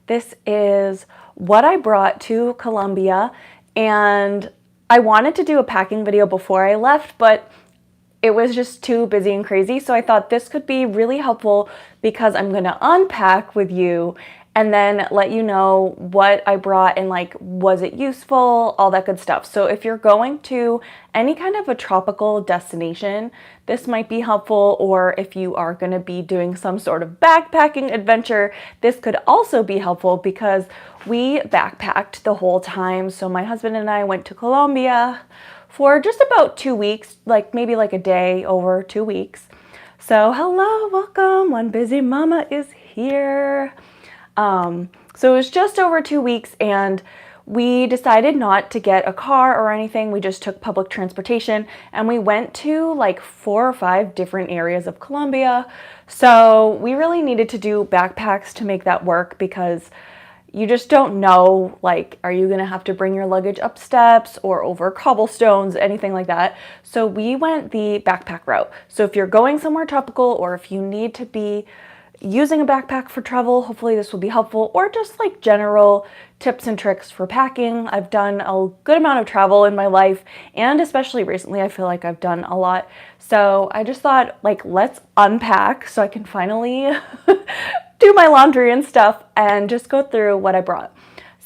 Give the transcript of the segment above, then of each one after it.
This is what I brought to Colombia, and I wanted to do a packing video before I left, but it was just too busy and crazy. So I thought this could be really helpful because I'm gonna unpack with you and then let you know what I brought and like, was it useful, all that good stuff. So if you're going to any kind of a tropical destination, this might be helpful, or if you are gonna be doing some sort of backpacking adventure, this could also be helpful because we backpacked the whole time. So my husband and I went to Colombia for just about 2 weeks, like maybe like a day over 2 weeks. So hello, welcome, one busy mama is here. So it was just over 2 weeks, and we decided not to get a car or anything. We just took public transportation, and we went to like 4 or 5 different areas of Colombia. So we really needed to do backpacks to make that work because you just don't know, like, are you gonna have to bring your luggage up steps or over cobblestones, anything like that. So we went the backpack route. So if you're going somewhere tropical, or if you need to be using a backpack for travel, hopefully this will be helpful, or just like general tips and tricks for packing. I've done a good amount of travel in my life, and especially recently, I feel like I've done a lot. So I just thought, like, let's unpack so I can finally do my laundry and stuff and just go through what I brought.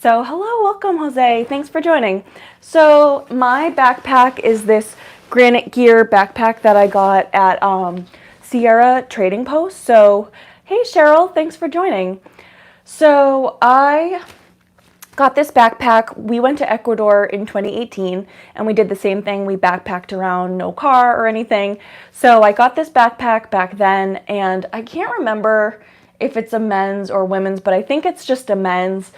So hello, welcome, Jose. Thanks for joining. So my backpack is this Granite Gear backpack that I got at Sierra Trading Post. So hey, Cheryl, thanks for joining. So I got this backpack. We went to Ecuador in 2018 and we did the same thing. We backpacked around, no car or anything. So I got this backpack back then, and I can't remember if it's a men's or women's, but I think it's just a men's.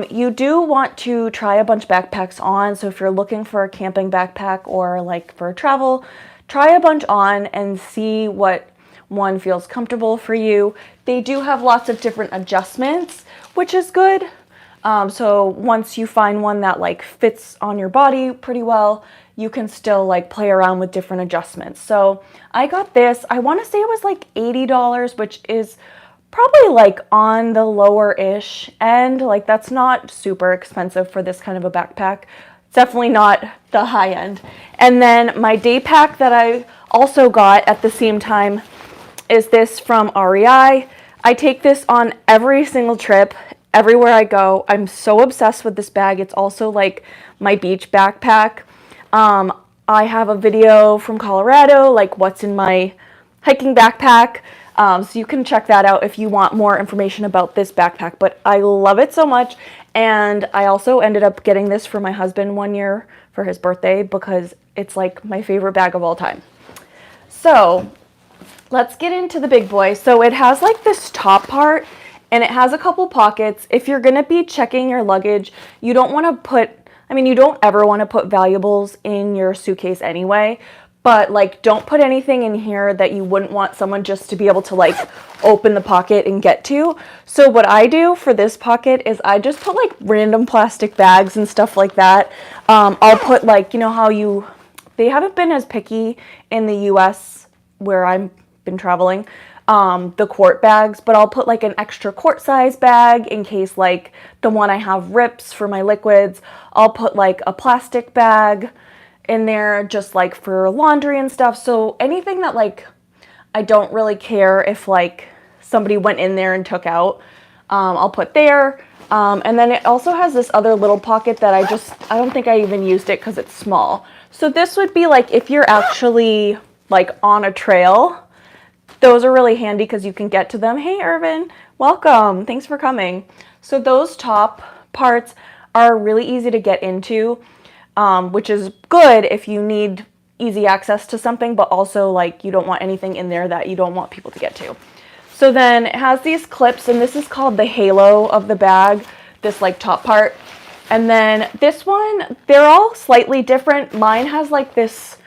You do want to try a bunch of backpacks on. So if you're looking for a camping backpack or like for travel, try a bunch on and see what one feels comfortable for you. They do have lots of different adjustments, which is good. So once you find one that like fits on your body pretty well, you can still like play around with different adjustments. So I got this, I want to say it was like $80, which is probably like on the lower-ish end. Like, that's not super expensive for this kind of a backpack. It's definitely not the high end. And then my day pack that I also got at the same time is this from REI. I take this on every single trip, everywhere I go. I'm so obsessed with this bag. It's also like my beach backpack. I have a video from Colorado, like what's in my hiking backpack. So you can check that out if you want more information about this backpack. But I love it so much. And I also ended up getting this for my husband one year for his birthday because it's like my favorite bag of all time. So let's get into the big boy. So it has like this top part, and it has a couple pockets. If you're gonna be checking your luggage, you don't wanna put, you don't ever wanna put valuables in your suitcase anyway, but like, don't put anything in here that you wouldn't want someone just to be able to like open the pocket and get to. So what I do for this pocket is I just put like random plastic bags and stuff like that. I'll put like, you know how they haven't been as picky in the US where I've been traveling, the quart bags, but I'll put like an extra quart size bag in case like the one I have rips for my liquids. I'll put like a plastic bag in there just like for laundry and stuff. So anything that like I don't really care if like somebody went in there and took out, I'll put there. And then it also has this other little pocket that I don't think I even used it because it's small. So this would be like if you're actually like on a trail, those are really handy because you can get to them. Hey, Irvin, welcome. Thanks for coming. So those top parts are really easy to get into, which is good if you need easy access to something, but also like you don't want anything in there that you don't want people to get to. So then it has these clips, and this is called the halo of the bag, this like top part. And then this one, they're all slightly different. Mine has like this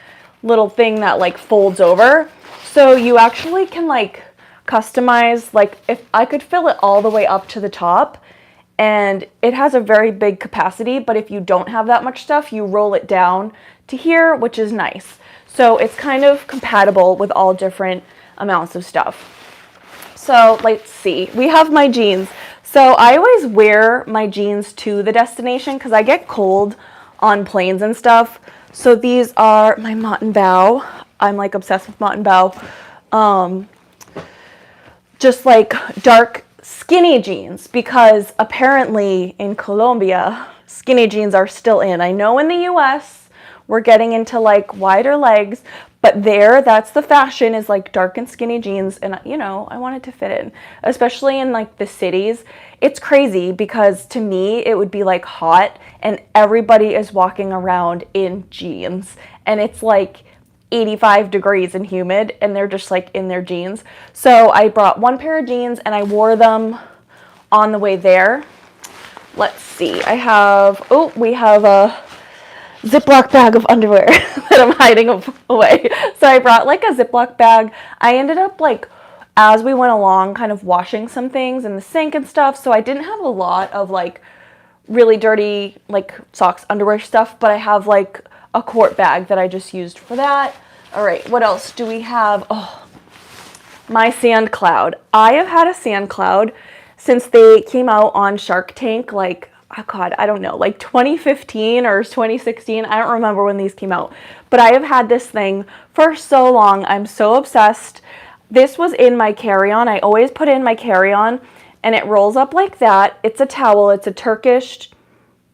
little thing that like folds over. So you actually can like customize, like if I could fill it all the way up to the top, and it has a very big capacity, but if you don't have that much stuff, you roll it down to here, which is nice. So it's kind of compatible with all different amounts of stuff. So let's see, we have my jeans. So I always wear my jeans to the destination because I get cold on planes and stuff. So these are my Mott and Bow. I'm like obsessed with Mott and Bow. Just like dark skinny jeans, because apparently in Colombia, skinny jeans are still in. I know in the US, we're getting into like wider legs, but there, that's the fashion, is like dark and skinny jeans. And you know, I wanted to fit in, especially in like the cities. It's crazy because to me, it would be like hot and everybody is walking around in jeans. And it's like 85 degrees and humid and they're just like in their jeans. So I brought one pair of jeans and I wore them on the way there. Let's see. We have a Ziploc bag of underwear that I'm hiding away. So I brought like a Ziploc bag. I ended up like, as we went along, kind of washing some things in the sink and stuff. So I didn't have a lot of like really dirty like socks, underwear stuff, but I have like a quart bag that I just used for that. All right, what else do we have? Oh, my sand cloud. I have had a sand cloud since they came out on Shark Tank, like, oh God, I don't know, like 2015 or 2016. I don't remember when these came out, but I have had this thing for so long. I'm so obsessed. This was in my carry-on. I always put it in my carry-on and it rolls up like that. It's a towel. It's a Turkish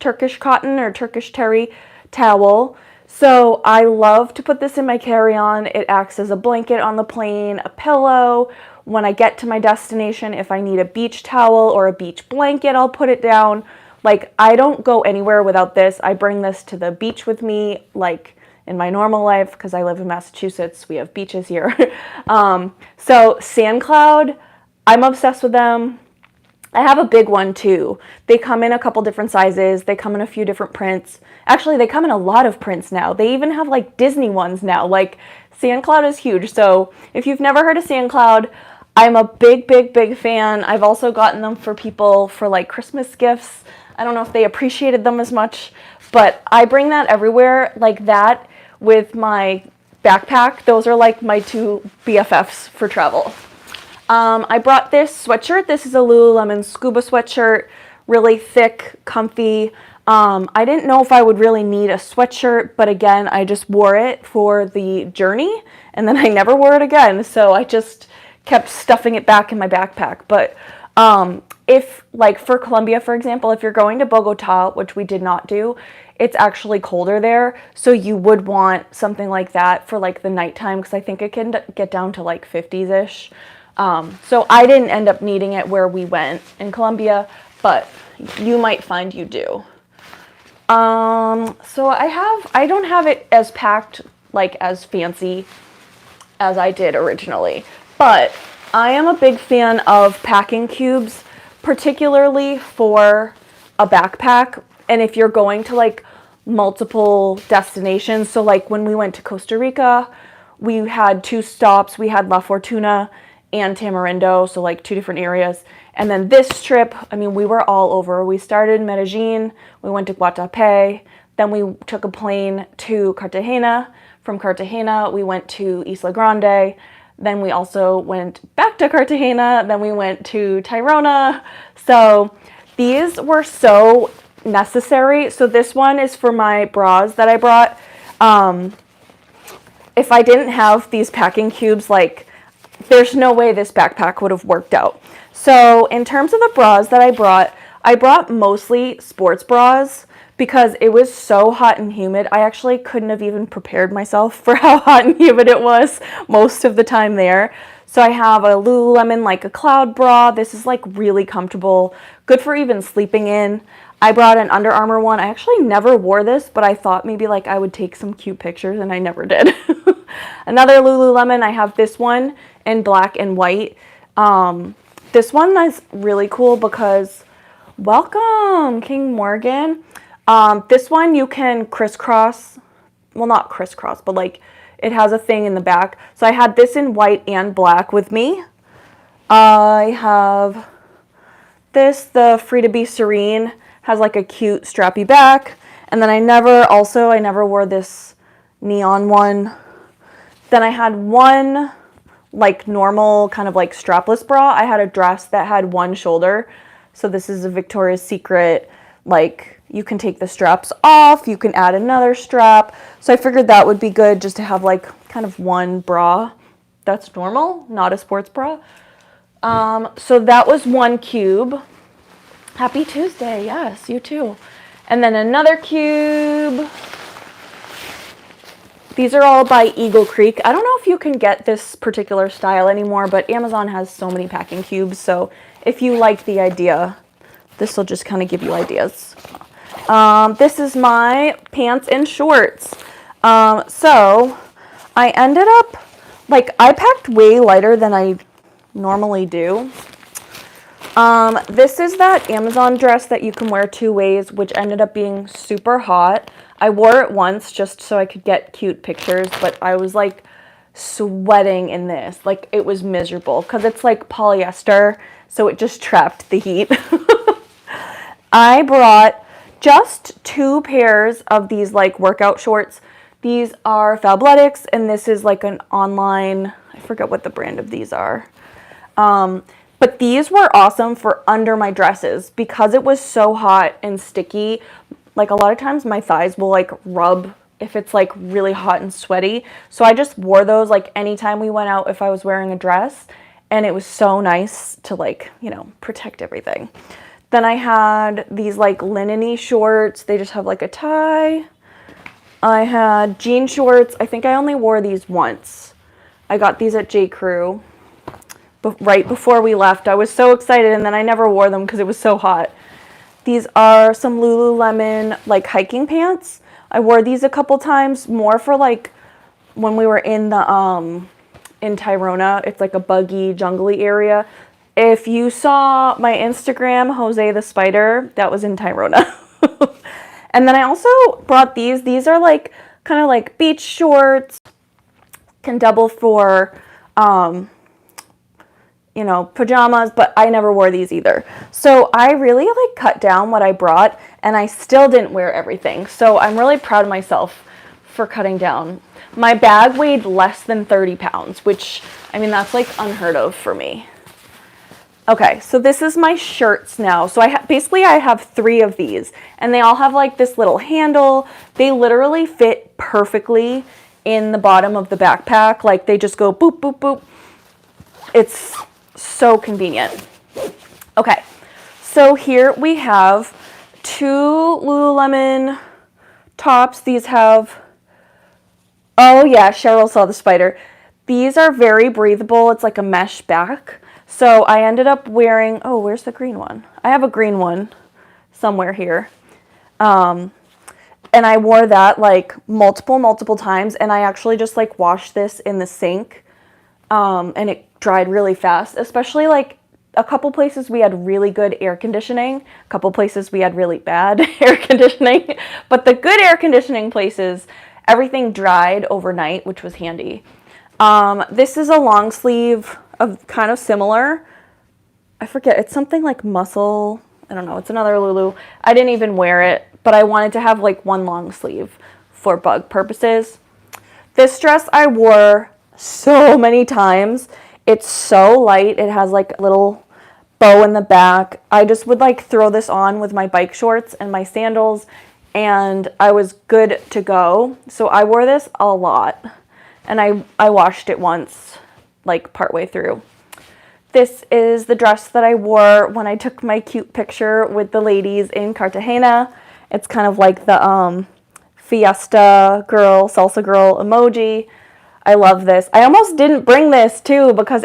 cotton or Turkish terry towel. So I love to put this in my carry-on. It acts as a blanket on the plane, a pillow. When I get to my destination, if I need a beach towel or a beach blanket, I'll put it down. Like, I don't go anywhere without this. I bring this to the beach with me, like in my normal life, because I live in Massachusetts. We have beaches here. So Sand Cloud, I'm obsessed with them. I have a big one too. They come in a couple different sizes. They come in a few different prints. Actually, they come in a lot of prints now. They even have like Disney ones now. Like, Sand Cloud is huge. So if you've never heard of Sand Cloud, I'm a big fan. I've also gotten them for people for like Christmas gifts. I don't know if they appreciated them as much, but I bring that everywhere, like that with my backpack. Those are like my two BFFs for travel. I brought this sweatshirt. This is a Lululemon scuba sweatshirt, really thick, comfy. I didn't know if I would really need a sweatshirt, but again, I just wore it for the journey and then I never wore it again. So I just kept stuffing it back in my backpack. But if like for Colombia, for example, if you're going to Bogota, which we did not do, it's actually colder there. So you would want something like that for like the nighttime, because I think it can get down to like 50s-ish. So I didn't end up needing it where we went in Colombia, but you might find you do. So I don't have it as packed, like as fancy as I did originally, but I am a big fan of packing cubes, particularly for a backpack. And if you're going to like multiple destinations, so like when we went to Costa Rica, we had 2 stops. We had La Fortuna and Tamarindo, so like 2 different areas. And then this trip, I mean, we were all over. We started in Medellin, we went to Guatapé, then we took a plane to Cartagena. From Cartagena, we went to Isla Grande, then we also went back to Cartagena, then we went to Tirona. So these were so necessary. So this one is for my bras that I brought. If I didn't have these packing cubes, like, there's no way this backpack would have worked out. So in terms of the bras that I brought mostly sports bras because it was so hot and humid. I actually couldn't have even prepared myself for how hot and humid it was most of the time there. So I have a Lululemon, like a cloud bra. This is like really comfortable, good for even sleeping in. I brought an Under Armour one. I actually never wore this, but I thought maybe like I would take some cute pictures and I never did. Another Lululemon, I have this one in black and white. This one is really cool because, welcome, King Morgan. This one you can crisscross, well, not crisscross, but like it has a thing in the back. So I had this in white and black with me. I have this, the Free to Be Serene, has like a cute strappy back. And then I never wore this neon one. Then I had one like normal kind of like strapless bra. I had a dress that had one shoulder. So this is a Victoria's Secret, like you can take the straps off, you can add another strap. So I figured that would be good just to have like kind of one bra that's normal, not a sports bra. So that was one cube. Happy Tuesday, yes, you too. And then another cube. These are all by Eagle Creek. I don't know if you can get this particular style anymore, but Amazon has so many packing cubes. So if you like the idea, this will just kind of give you ideas. This is my pants and shorts. So I ended up, like, I packed way lighter than I normally do. This is that Amazon dress that you can wear 2 ways, which ended up being super hot. I wore it once just so I could get cute pictures, but I was like sweating in this. Like, it was miserable because it's like polyester, so it just trapped the heat. I brought just 2 pairs of these like workout shorts. These are Fabletics, and this is like an online, I forget what the brand of these are. But these were awesome for under my dresses because it was so hot and sticky. Like, a lot of times my thighs will like rub if it's like really hot and sweaty. So I just wore those like anytime we went out if I was wearing a dress, and it was so nice to like, you know, protect everything. Then I had these like linen-y shorts. They just have like a tie. I had jean shorts. I think I only wore these once. I got these at J. Crew right before we left. I was so excited, and then I never wore them because it was so hot. These are some Lululemon like hiking pants. I wore these a couple times, more for like when we were in the in Tyrona. It's like a buggy, jungly area. If you saw my Instagram, Jose the Spider, that was in Tyrona. And then I also brought these. These are like kind of like beach shorts, can double for you know, pajamas, but I never wore these either. So I really like cut down what I brought, and I still didn't wear everything. So I'm really proud of myself for cutting down. My bag weighed less than 30 pounds, which, I mean, that's like unheard of for me. Okay, so this is my shirts now. So basically I have 3 of these, and they all have like this little handle. They literally fit perfectly in the bottom of the backpack. Like, they just go boop, boop, boop. It's so convenient. Okay, so here we have 2 Lululemon tops. These have, oh yeah, Cheryl saw the spider. These are very breathable. It's like a mesh back. So I ended up wearing, oh, where's the green one? I have a green one somewhere here. And I wore that like multiple times, and I actually just like washed this in the sink. And it dried really fast, especially like a couple places we had really good air conditioning, a couple places we had really bad air conditioning, but the good air conditioning places, everything dried overnight, which was handy. This is a long sleeve of kind of similar, I forget, it's something like muscle, I don't know, it's another Lulu. I didn't even wear it, but I wanted to have like one long sleeve for bug purposes. This dress I wore so many times. It's so light. It has like a little bow in the back. I just would like throw this on with my bike shorts and my sandals, and I was good to go. So I wore this a lot, and I washed it once, like partway through. This is the dress that I wore when I took my cute picture with the ladies in Cartagena. It's kind of like the fiesta girl, salsa girl emoji. I love this. I almost didn't bring this too because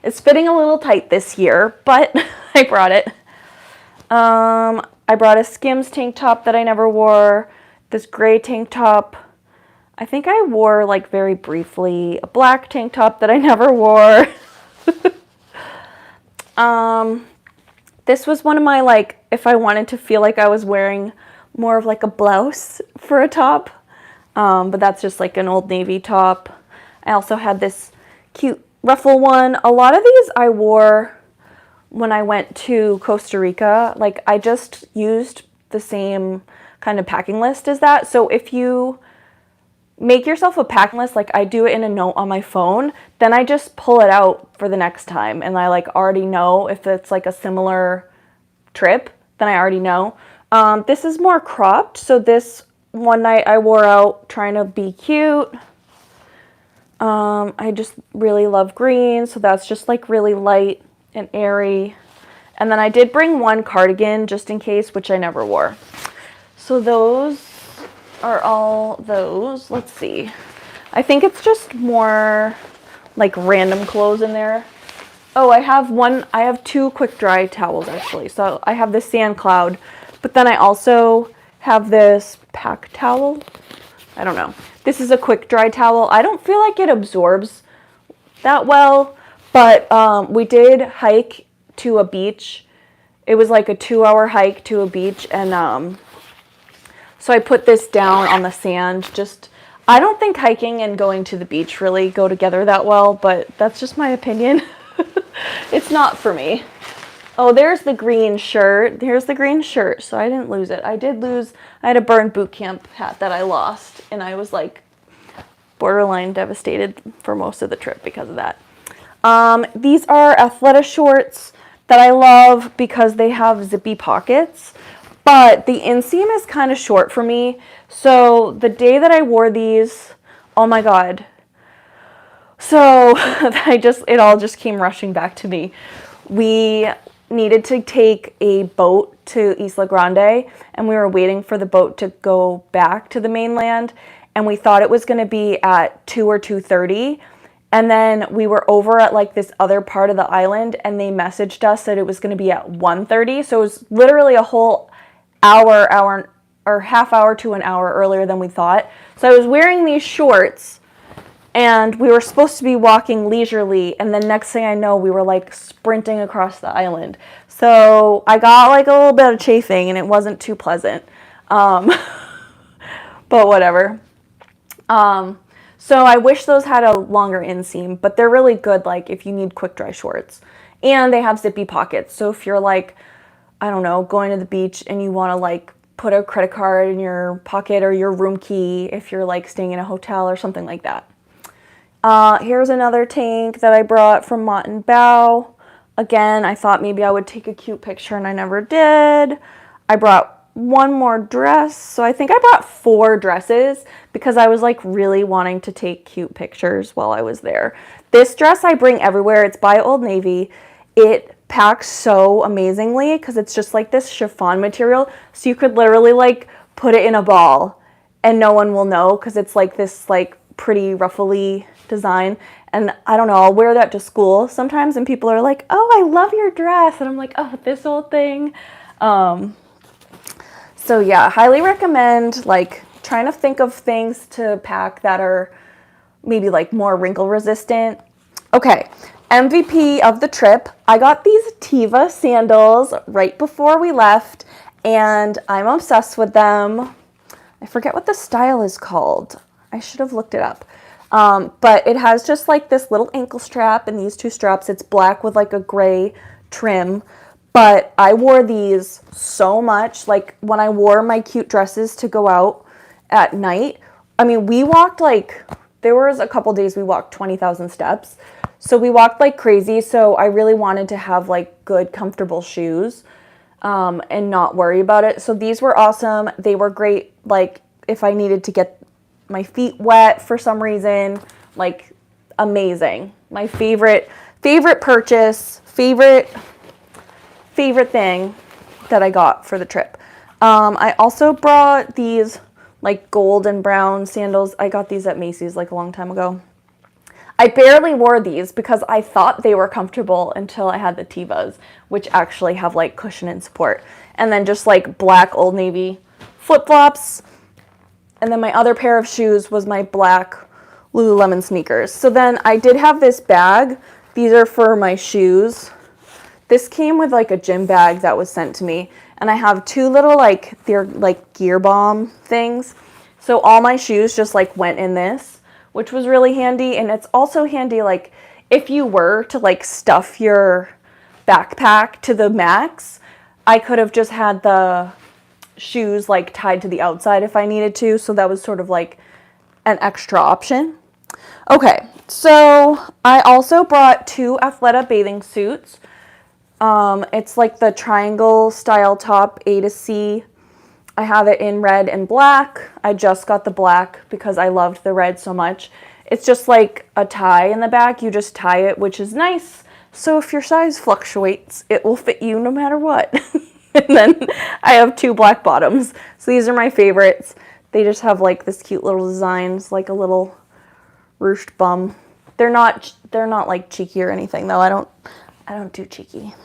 it's fitting a little tight this year, but I brought it. I brought a Skims tank top that I never wore, this gray tank top. I think I wore like very briefly a black tank top that I never wore. This was one of my like, if I wanted to feel like I was wearing more of like a blouse for a top. But that's just like an Old Navy top. I also had this cute ruffle one. A lot of these I wore when I went to Costa Rica. Like, I just used the same kind of packing list as that. So if you make yourself a packing list, like I do it in a note on my phone, then I just pull it out for the next time, and I like already know if it's like a similar trip than I already know. This is more cropped, so this one night I wore out trying to be cute. I just really love green, so that's just like really light and airy. And then I did bring one cardigan just in case, which I never wore. So those are all those. Let's see. I think it's just more like random clothes in there. Oh, I have two quick dry towels actually. So I have this sand cloud, but then I also have this pack towel. I don't know. This is a quick dry towel. I don't feel like it absorbs that well, but we did hike to a beach. It was like a 2-hour hike to a beach, and so I put this down on the sand. I don't think hiking and going to the beach really go together that well, but that's just my opinion. It's not for me. Oh, there's the green shirt. Here's the green shirt. So I didn't lose it. I had a burned boot camp hat that I lost, and I was like borderline devastated for most of the trip because of that. These are Athleta shorts that I love because they have zippy pockets, but the inseam is kind of short for me. So the day that I wore these, oh my God. So it all just came rushing back to me. We needed to take a boat to Isla Grande, and we were waiting for the boat to go back to the mainland, and we thought it was going to be at 2 or 2:30, and then we were over at like this other part of the island, and they messaged us that it was going to be at 1:30, so it was literally a whole hour or half hour to an hour earlier than we thought. So I was wearing these shorts, and we were supposed to be walking leisurely, and then next thing I know, we were like sprinting across the island. So I got like a little bit of chafing, and it wasn't too pleasant. But whatever. So I wish those had a longer inseam, but they're really good like if you need quick dry shorts. And they have zippy pockets. So if you're like, I don't know, going to the beach and you want to like put a credit card in your pocket or your room key if you're like staying in a hotel or something like that. Here's another tank that I brought from Mott and Bow. Again, I thought maybe I would take a cute picture and I never did. I brought one more dress. So I think I brought 4 dresses because I was like really wanting to take cute pictures while I was there. This dress I bring everywhere. It's by Old Navy. It packs so amazingly because it's just like this chiffon material. So you could literally like put it in a ball and no one will know because it's like this like pretty ruffly design. And I don't know, I'll wear that to school sometimes and people are like, oh, I love your dress. And I'm like, oh, this old thing. So yeah, highly recommend like trying to think of things to pack that are maybe like more wrinkle resistant. Okay, MVP of the trip. I got these Teva sandals right before we left and I'm obsessed with them. I forget what the style is called. I should have looked it up. But it has just like this little ankle strap and these 2 straps. It's black with like a gray trim. But I wore these so much. Like when I wore my cute dresses to go out at night, I mean, we walked like, there was a couple days we walked 20,000 steps. So we walked like crazy. So I really wanted to have like good, comfortable shoes and not worry about it. So these were awesome. They were great. Like if I needed to get my feet wet for some reason, like amazing. My favorite purchase, favorite thing that I got for the trip. I also brought these like gold and brown sandals. I got these at Macy's like a long time ago. I barely wore these because I thought they were comfortable until I had the Tevas, which actually have like cushion and support. And then just like black Old Navy flip-flops. And then my other pair of shoes was my black Lululemon sneakers. So then I did have this bag. These are for my shoes. This came with like a gym bag that was sent to me. And I have 2 little like, they're like gear bomb things. So all my shoes just like went in this, which was really handy. And it's also handy like if you were to like stuff your backpack to the max, I could have just had the shoes like tied to the outside if I needed to. So that was sort of like an extra option. Okay, so I also brought 2 Athleta bathing suits. It's like the triangle style top, A to C. I have it in red and black. I just got the black because I loved the red so much. It's just like a tie in the back. You just tie it, which is nice. So if your size fluctuates, it will fit you no matter what. And then I have 2 black bottoms. So these are my favorites. They just have like this cute little designs, like a little ruched bum. They're not like cheeky or anything though. I don't do cheeky.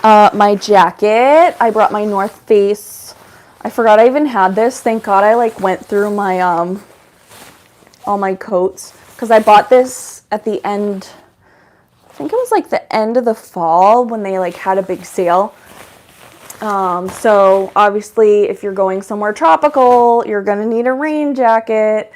My jacket, I brought my North Face. I forgot I even had this. Thank God I like went through my all my coats because I bought this at the end. I think it was like the end of the fall when they like had a big sale. So obviously if you're going somewhere tropical, you're going to need a rain jacket.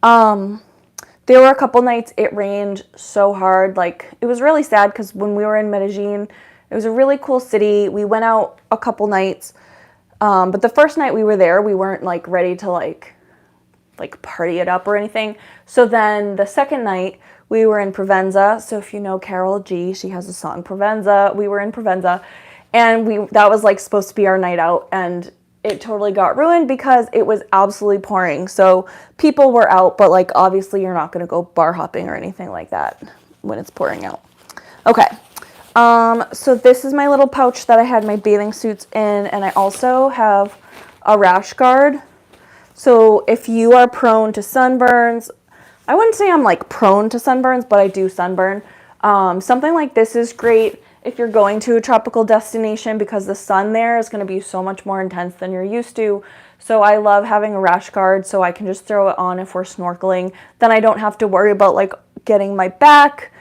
There were a couple nights it rained so hard. Like it was really sad because when we were in Medellin, it was a really cool city. We went out a couple nights. But the first night we were there, we weren't like ready to like party it up or anything. So then the second night we were in Provenza. So if you know Carol G, she has a song Provenza. We were in Provenza and that was like supposed to be our night out and it totally got ruined because it was absolutely pouring. So people were out, but like obviously you're not going to go bar hopping or anything like that when it's pouring out. Okay. So this is my little pouch that I had my bathing suits in, and I also have a rash guard. So if you are prone to sunburns, I wouldn't say I'm like prone to sunburns, but I do sunburn. Something like this is great if you're going to a tropical destination because the sun there is going to be so much more intense than you're used to. So I love having a rash guard so I can just throw it on if we're snorkeling. Then I don't have to worry about like getting my back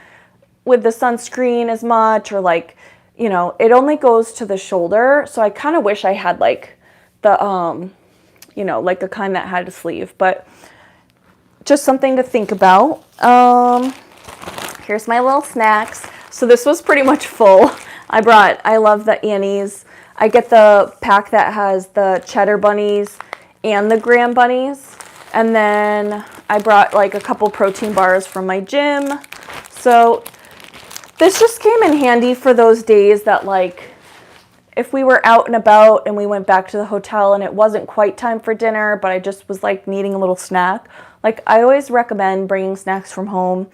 with the sunscreen as much or like, you know, it only goes to the shoulder. So I kind of wish I had like the, you know, like the kind that had a sleeve, but just something to think about. Here's my little snacks. So this was pretty much full. I love the Annie's. I get the pack that has the cheddar bunnies and the graham bunnies. And then I brought like a couple protein bars from my gym. So this just came in handy for those days that like if we were out and about and we went back to the hotel and it wasn't quite time for dinner, but I just was like needing a little snack. Like I always recommend bringing snacks from home.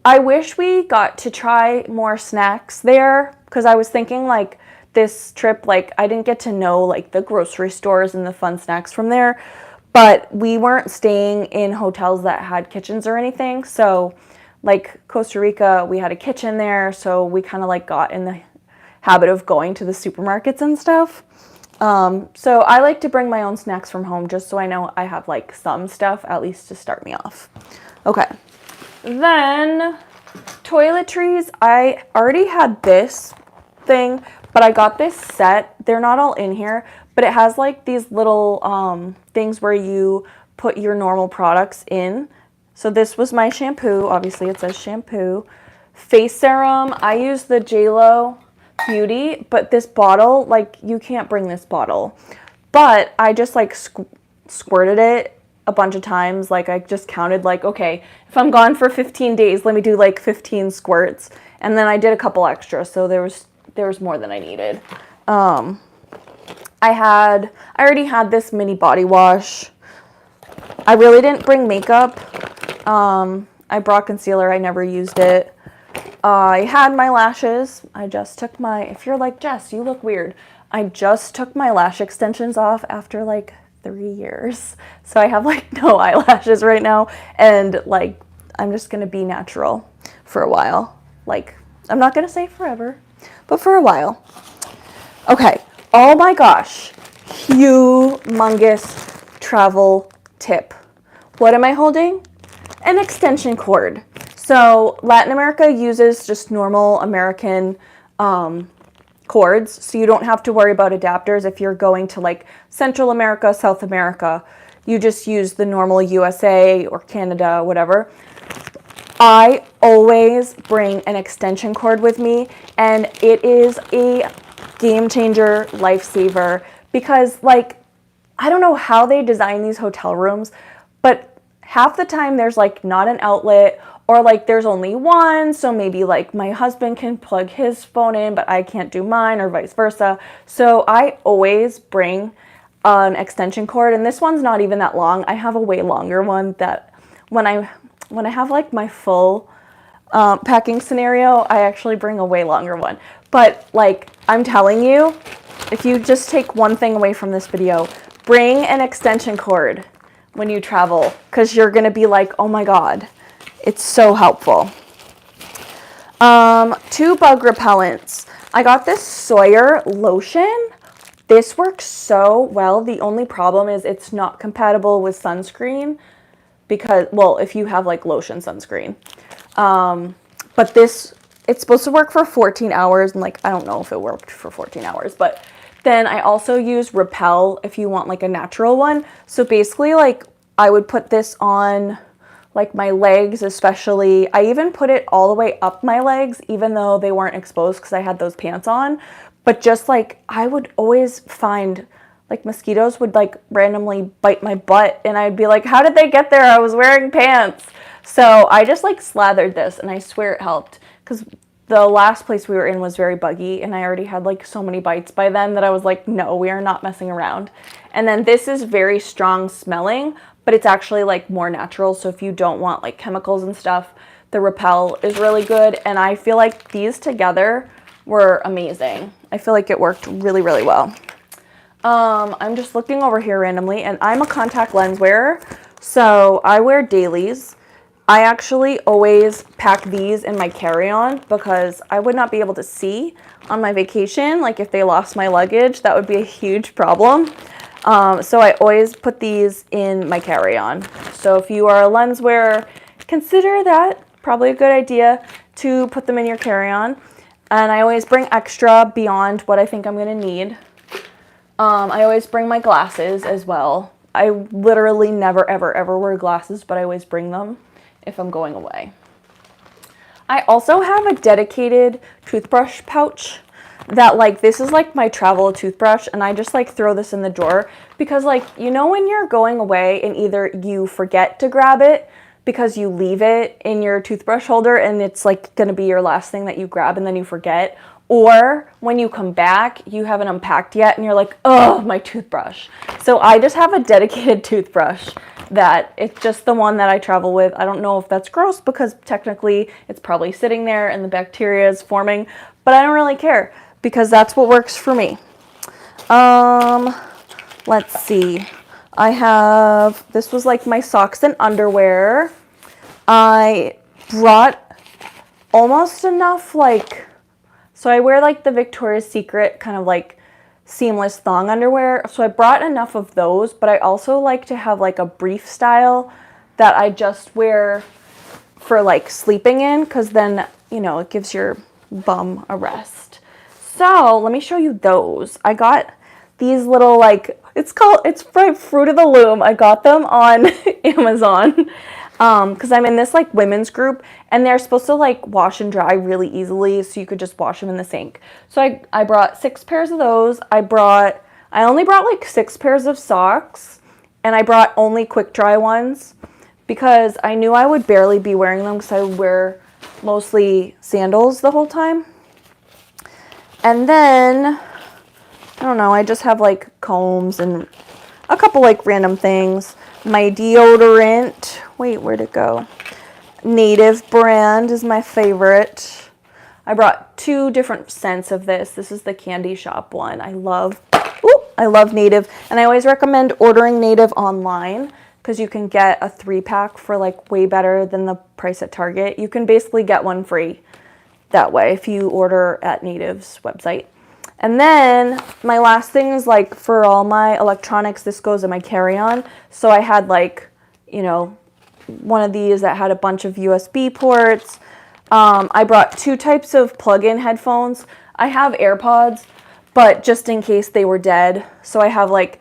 I wish we got to try more snacks there because I was thinking like this trip, like I didn't get to know like the grocery stores and the fun snacks from there, but we weren't staying in hotels that had kitchens or anything. So like Costa Rica, we had a kitchen there, so we kind of like got in the habit of going to the supermarkets and stuff. So I like to bring my own snacks from home just so I know I have like some stuff at least to start me off. Okay, then toiletries. I already had this thing, but I got this set. They're not all in here, but it has like these little things where you put your normal products in. So this was my shampoo. Obviously it says shampoo. Face serum. I use the JLo Beauty, but this bottle, like you can't bring this bottle. But I just like squirted it a bunch of times. Like I just counted like, okay, if I'm gone for 15 days, let me do like 15 squirts. And then I did a couple extra. So there was more than I needed. I already had this mini body wash. I really didn't bring makeup. I brought concealer. I never used it. I had my lashes. I just took if you're like, Jess, you look weird. I just took my lash extensions off after like 3 years. So I have like no eyelashes right now. And like, I'm just going to be natural for a while. Like, I'm not going to say forever, but for a while. Okay. Oh my gosh. Humongous travel tip. What am I holding? An extension cord. So Latin America uses just normal American cords, so you don't have to worry about adapters. If you're going to like Central America, South America, you just use the normal USA or Canada, whatever. I always bring an extension cord with me, and it is a game changer, lifesaver, because like, I don't know how they design these hotel rooms, but half the time there's like not an outlet, or like there's only one, so maybe like my husband can plug his phone in, but I can't do mine, or vice versa. So I always bring an extension cord, and this one's not even that long. I have a way longer one that when I have like my full packing scenario, I actually bring a way longer one. But like I'm telling you, if you just take one thing away from this video, bring an extension cord when you travel, because you're gonna be like, oh my god, it's so helpful. 2 bug repellents. I got this Sawyer lotion. This works so well. The only problem is it's not compatible with sunscreen, because, well, if you have like lotion sunscreen. But this, it's supposed to work for 14 hours, and like I don't know if it worked for 14 hours, but then I also use Repel if you want like a natural one. So basically, like I would put this on like my legs especially. I even put it all the way up my legs, even though they weren't exposed because I had those pants on. But just like I would always find like mosquitoes would like randomly bite my butt, and I'd be like, how did they get there? I was wearing pants. So I just like slathered this, and I swear it helped, because the last place we were in was very buggy, and I already had like so many bites by then that I was like, no, we are not messing around. And then this is very strong smelling, but it's actually like more natural. So if you don't want like chemicals and stuff, the Repel is really good. And I feel like these together were amazing. I feel like it worked really, really well. I'm just looking over here randomly, and I'm a contact lens wearer, so I wear dailies. I actually always pack these in my carry-on because I would not be able to see on my vacation. Like if they lost my luggage, that would be a huge problem. So I always put these in my carry-on. So if you are a lens wearer, consider that probably a good idea to put them in your carry-on. And I always bring extra beyond what I think I'm gonna need. I always bring my glasses as well. I literally never, ever, ever wear glasses, but I always bring them if I'm going away. I also have a dedicated toothbrush pouch that like, this is like my travel toothbrush, and I just like throw this in the drawer because like, you know, when you're going away and either you forget to grab it because you leave it in your toothbrush holder and it's like gonna be your last thing that you grab and then you forget, or when you come back, you haven't unpacked yet and you're like, oh, my toothbrush. So I just have a dedicated toothbrush that it's just the one that I travel with. I don't know if that's gross because technically it's probably sitting there and the bacteria is forming, but I don't really care because that's what works for me. Let's see. I have, this was like my socks and underwear. I brought almost enough like, so I wear like the Victoria's Secret kind of like seamless thong underwear. So I brought enough of those, but I also like to have like a brief style that I just wear for like sleeping in, because then, you know, it gives your bum a rest. So let me show you those. I got these little like, it's Fruit of the Loom. I got them on Amazon. Because I'm in this like women's group, and they're supposed to like wash and dry really easily, so you could just wash them in the sink. So I brought 6 pairs of those. I only brought like 6 pairs of socks, and I brought only quick dry ones because I knew I would barely be wearing them because I would wear mostly sandals the whole time. And then, I don't know, I just have like combs and a couple like random things. My deodorant, wait, where'd it go? Native brand is my favorite. I brought 2 different scents of this. This is the Candy Shop one. I love Native, and I always recommend ordering Native online because you can get a 3-pack for like way better than the price at Target. You can basically get one free that way if you order at Native's website. And then my last thing is like for all my electronics, this goes in my carry-on. So I had like, you know, one of these that had a bunch of USB ports. I brought 2 types of plug-in headphones. I have AirPods, but just in case they were dead. So I have like,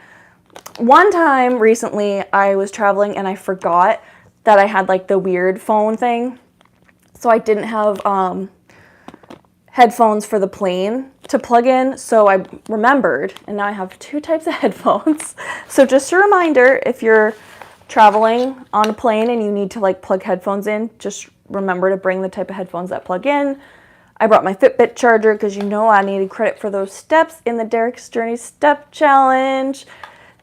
one time recently I was traveling and I forgot that I had like the weird phone thing. So I didn't have headphones for the plane to plug in, so I remembered, and now I have 2 types of headphones. So just a reminder, if you're traveling on a plane and you need to like plug headphones in, just remember to bring the type of headphones that plug in. I brought my Fitbit charger because you know I needed credit for those steps in the Derek's Journey Step Challenge.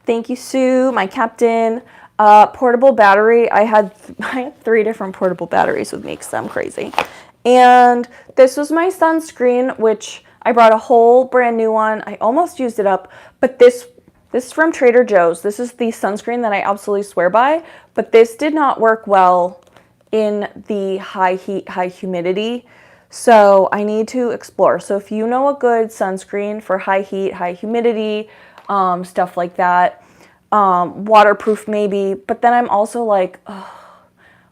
Thank you, Sue, my captain. Portable battery. I had 3 different portable batteries with me because I'm crazy. And this was my sunscreen, which I brought a whole brand new one. I almost used it up, but this is from Trader Joe's. This is the sunscreen that I absolutely swear by, but this did not work well in the high heat, high humidity. So I need to explore. So if you know a good sunscreen for high heat, high humidity, stuff like that, waterproof maybe, but then I'm also like,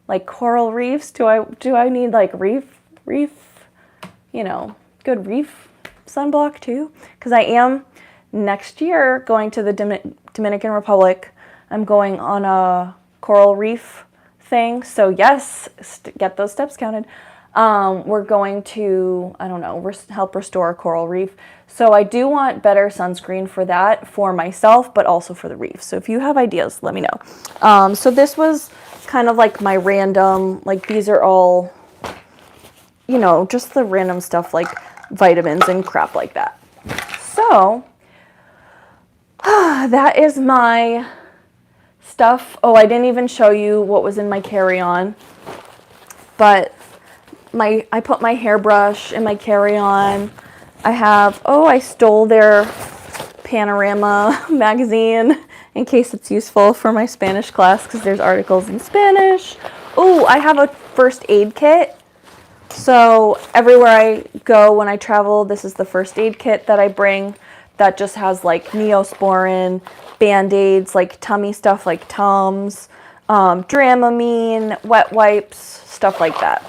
like coral reefs. Do I need like reef, you know, good reef sunblock too? Because I am next year going to the Dominican Republic. I'm going on a coral reef thing. So yes, get those steps counted. We're going to, I don't know, help restore a coral reef. So I do want better sunscreen for that, for myself, but also for the reef. So if you have ideas, let me know. So this was kind of like my random, like these are all, you know, just the random stuff like vitamins and crap like that. So that is my stuff. Oh, I didn't even show you what was in my carry-on, but I put my hairbrush in my carry-on. I have, I stole their Panorama magazine in case it's useful for my Spanish class because there's articles in Spanish. Oh, I have a first aid kit. So everywhere I go when I travel, this is the first aid kit that I bring that just has like Neosporin, Band-Aids, like tummy stuff like Tums, Dramamine, wet wipes, stuff like that.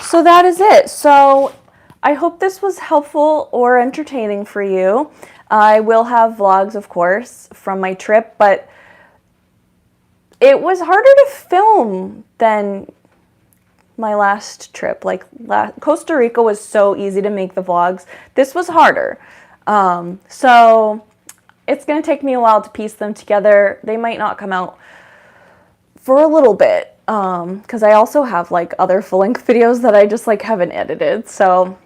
So that is it. So I hope this was helpful or entertaining for you. I will have vlogs, of course, from my trip, but it was harder to film than my last trip. Like Costa Rica was so easy to make the vlogs. This was harder. So it's going to take me a while to piece them together. They might not come out for a little bit. Because I also have like other full-length videos that I just like haven't edited. So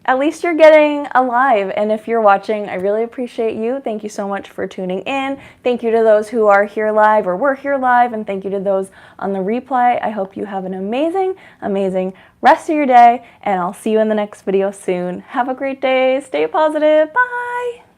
at least you're getting a live. And if you're watching, I really appreciate you. Thank you so much for tuning in. Thank you to those who are here live or were here live. And thank you to those on the replay. I hope you have an amazing, amazing rest of your day. And I'll see you in the next video soon. Have a great day. Stay positive. Bye.